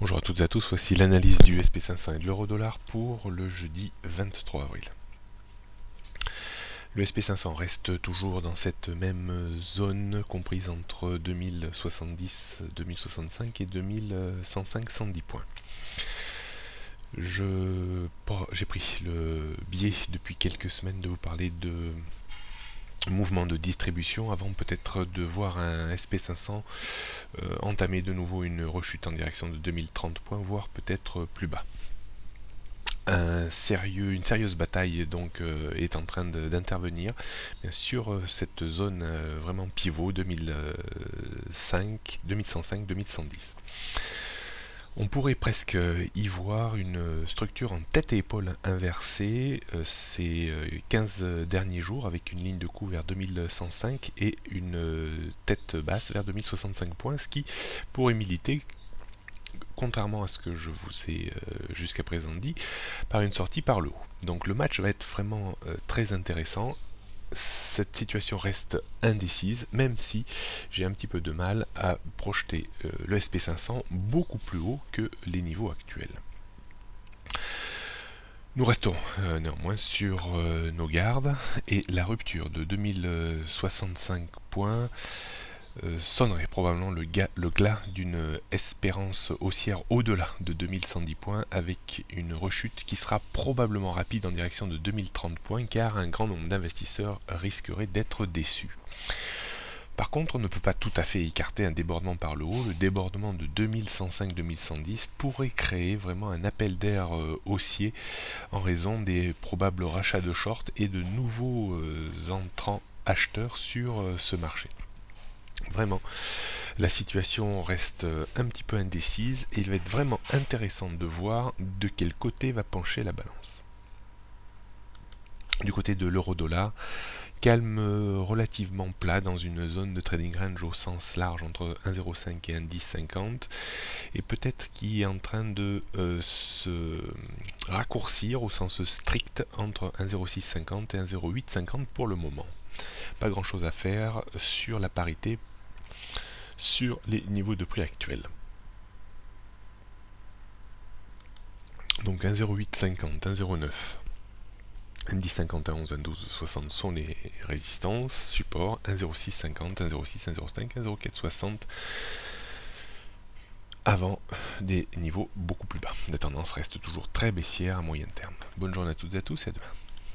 Bonjour à toutes et à tous, voici l'analyse du SP500 et de l'euro-dollar pour le jeudi 23 avril. Le SP500 reste toujours dans cette même zone comprise entre 2070, 2065 et 2105-110 points. J'ai pris le biais depuis quelques semaines de vous parler de mouvement de distribution avant peut-être de voir un SP500 entamer de nouveau une rechute en direction de 2030 points, voire peut-être plus bas. Une sérieuse bataille donc est en train d'intervenir sur cette zone vraiment pivot 2105-2110. On pourrait presque y voir une structure en tête et épaule inversée ces 15 derniers jours avec une ligne de coup vers 2105 et une tête basse vers 2065 points, ce qui pourrait militer, contrairement à ce que je vous ai jusqu'à présent dit, par une sortie par le haut. Donc le match va être vraiment très intéressant. Cette situation reste indécise, même si j'ai un petit peu de mal à projeter le SP500 beaucoup plus haut que les niveaux actuels. Nous restons néanmoins sur nos gardes et la rupture de 2065 points sonnerait probablement le glas d'une espérance haussière au-delà de 2110 points avec une rechute qui sera probablement rapide en direction de 2030 points car un grand nombre d'investisseurs risqueraient d'être déçus. Par contre, on ne peut pas tout à fait écarter un débordement par le haut. Le débordement de 2105-2110 pourrait créer vraiment un appel d'air haussier en raison des probables rachats de short et de nouveaux entrants acheteurs sur ce marché. Vraiment, la situation reste un petit peu indécise et il va être vraiment intéressant de voir de quel côté va pencher la balance. Du côté de l'euro-dollar, calme relativement plat dans une zone de trading range au sens large entre 1,05 et 1,1050 et peut-être qui est en train de se raccourcir au sens strict entre 1,0650 et 1,0850 pour le moment. Pas grand chose à faire sur la parité sur les niveaux de prix actuels. Donc 1,0850, 1,09, 1,1050, 1,11, 1,1260 sont les résistances, supports, 1,0650, 1,06, 1,05, 1,0460 avant des niveaux beaucoup plus bas. La tendance reste toujours très baissière à moyen terme. Bonne journée à toutes et à tous et à demain.